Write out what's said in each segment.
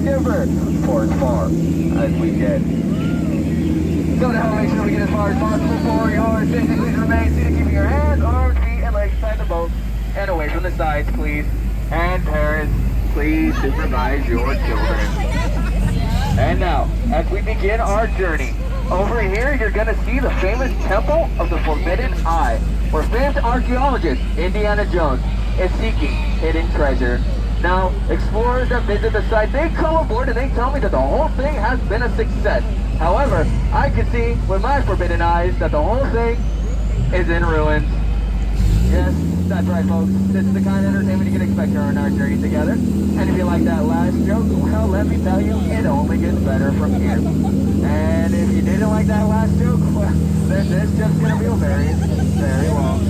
Skipper for as far as we get. So now make sure we get as far as possible for your safety. Please remain seated, keeping your hands, arms, feet, and legs inside the boat and away from the sides, please. And parents, please supervise your children. And now, as we begin our journey, over here you're going to see the famous Temple of the Forbidden Eye, where famed archaeologist Indiana Jones is seeking hidden treasure. Now, explorers that visit the site, they come aboard and they tell me that the whole thing has been a success. However, I can see with my forbidden eyes that the whole thing is in ruins. Yes, that's right, folks. This is the kind of entertainment you can expect during our journey together. And if you like that last joke, well, let me tell you, it only gets better from here. And if you didn't like that last joke, well, then this just gonna be very, very long.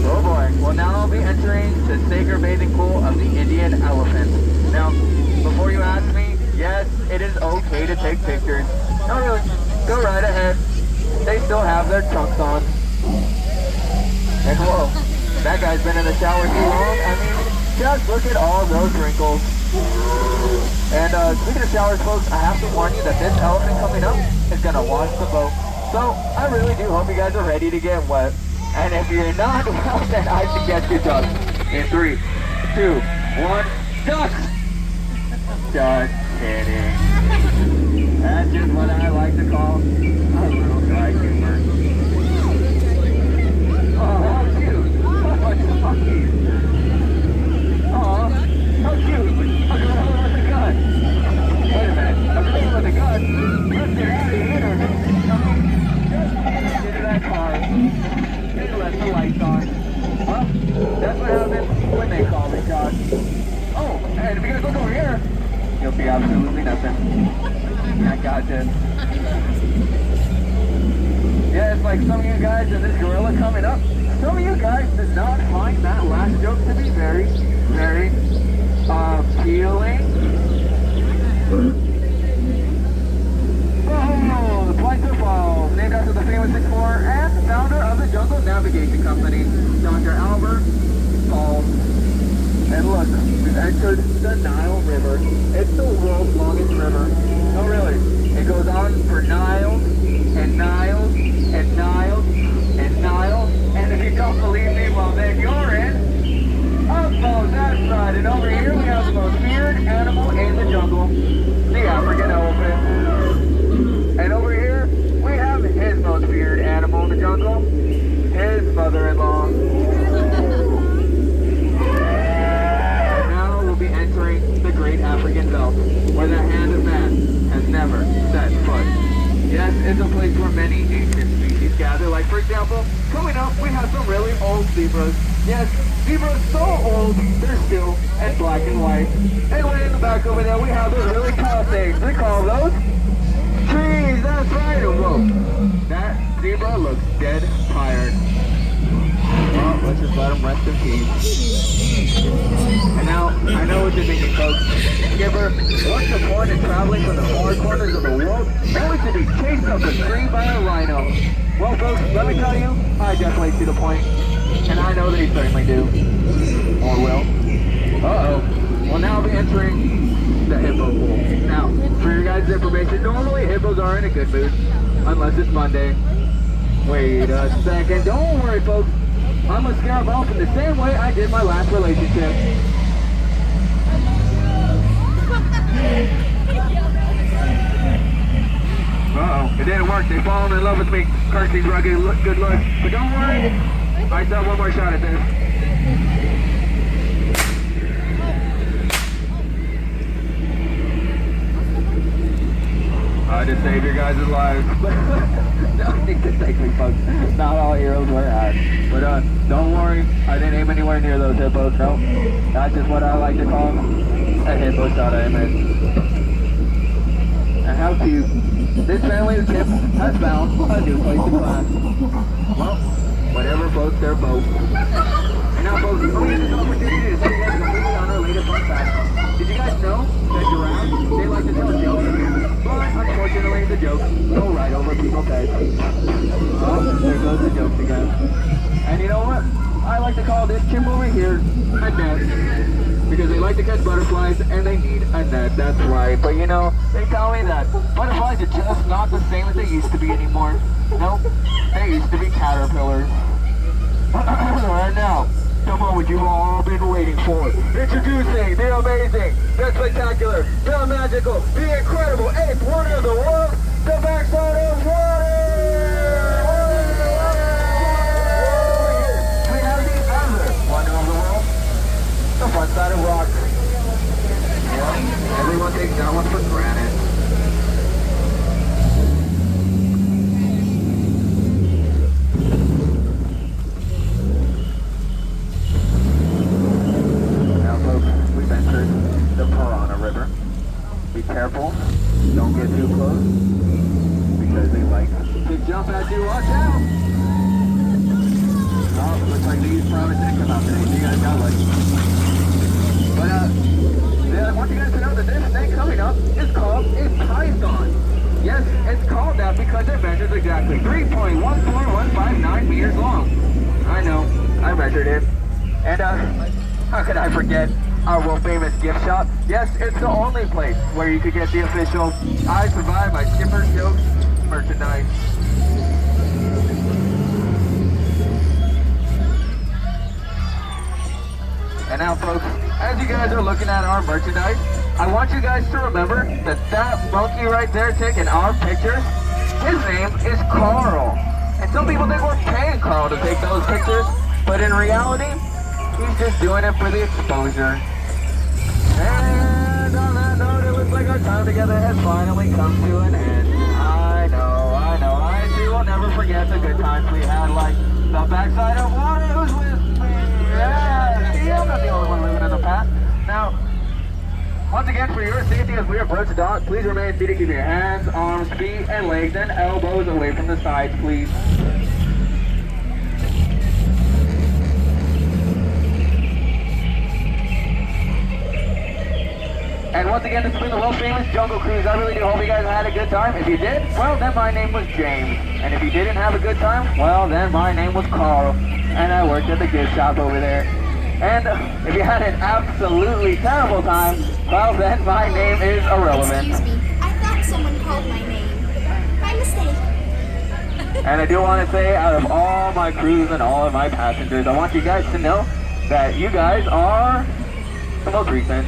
Oh boy. Well, now I'll be entering the sacred bathing pool of the Indian elephant. Now, before you ask me, yes, it is okay to take pictures. No, really, go right ahead. They still have their trunks on. And whoa, that guy's been in the shower too long. I mean, just look at all those wrinkles. And speaking of showers, folks, I have to warn you that this elephant coming up is gonna wash the boat. So I really do hope you guys are ready to get wet. And if you're not, well, then I suggest you duck. In 3, 2, 1, duck! Just kidding. That's just what I like to call a little dry humor. Oh, how cute! Oh, it's funky! Oh, how cute! A girl with a gun! Wait a minute, a girl with a gun? Let's get out of here! Just get into that car and let the lights on. Well, that's what happens when they call the shots. Oh, and if you guys look over here, you'll see absolutely nothing. I got this. Yeah, it's like some of you guys and this gorilla coming up. Some of you guys did not find that last joke to be very, very appealing. Oh, the Flight to Fall, named after the famous explorer and founder of the Jungle Navigation Company, Dr. Albert Paul. And look, we've entered the Nile River. It's the world's longest river. Oh really? It goes on for Niles, and Niles, and Niles, and Niles. And if you don't believe me, well then you're in. Oh, that's right. And over here we have the most feared animal in the jungle, the African elephant. And over here we have his most feared animal in the jungle, his mother-in-law. Entering the Great African Belt, where the hand of man has never set foot. Yes, it's a place where many ancient species gather. Like, for example, coming up, we have some really old zebras. Yes, zebras so old, they're still and black and white. And way in the back over there, we have those really tall things. We call those trees. That's right. Whoa, that zebra looks dead tired. Well, let's just let him rest in peace. And now, I know what you're thinking, folks. Skipper, what's the point in traveling from the far corners of the world only to be chased up a tree by a rhino? Well, folks, let me tell you, I definitely see the point. And I know they certainly do. Or will. Uh-oh. Well, now I'll be entering the hippo pool. Now, for your guys' information, normally hippos are in a good mood. Unless it's Monday. Wait a second. Don't worry, folks. I'm gonna scare them off in the same way I did my last relationship. Uh-oh, it didn't work. They fallen in love with me. Cursing, rugged, good looks. But don't worry, I still have one more shot at this. I just saved your guys' lives. Don't think to take me, folks. Not all heroes wear hats. But don't worry, I didn't aim anywhere near those hippos. No, that's just what I like to call them, a hippo shot I missed. And how cute. This family of chips has found a new place to class. Well, whatever floats their boat. And now, folks, let me use this opportunity to tell you guys a completely unrelated fun fact. Did you guys know that giraffes, they like to tell jokes? But unfortunately, the jokes go right over people's heads. Well, there goes the jokes again. And you know what? I like to call this chimp over here a nest. like to catch butterflies and they need a net, that's right. But you know, they tell me that butterflies are just not the same as they used to be anymore. Nope, they used to be caterpillars. And now, the moment you've all been waiting for. Introducing the amazing, the spectacular, the magical, the incredible eighth wonder of the world, the backside of water! We have the other wonder of the world, the front side of rock. Yeah, everyone takes that one for granted. The Piranha River. Be careful, don't get too close, because they like to jump at you. Watch out! Oh, looks like these probably didn't come out today, so you guys got lucky. But yeah, I want you guys to know that this snake coming up is called a python. Yes, it's called that because it measures exactly 3.14159 meters long. I know, I measured it. And how could I forget our world famous gift shop? Yes, it's the only place where you could get the official I Survived by Skipper's Jokes merchandise. And now folks, as you guys are looking at our merchandise, I want you guys to remember that that monkey right there taking our pictures, his name is Carl. And some people think we're paying Carl to take those pictures, but in reality, he's just doing it for the exposure. And on that note, it looks like our time together has finally come to an end. I too will never forget the good times we had, like the backside of water. Who's with me? Yeah, see, I'm not the only one living in the past. Now, once again, for your safety as we approach the dock, please remain seated. Keep your hands, arms, feet, and legs and elbows away from the sides, please. And once again, this has been the world famous Jungle Cruise. I really do hope you guys had a good time. If you did, well, then my name was James. And if you didn't have a good time, well, then my name was Carl. And I worked at the gift shop over there. And if you had an absolutely terrible time, well, then my name is irrelevant. Excuse me, I thought someone called my name. My mistake. And I do want to say, out of all my crews and all of my passengers, I want you guys to know that you guys are the most recent.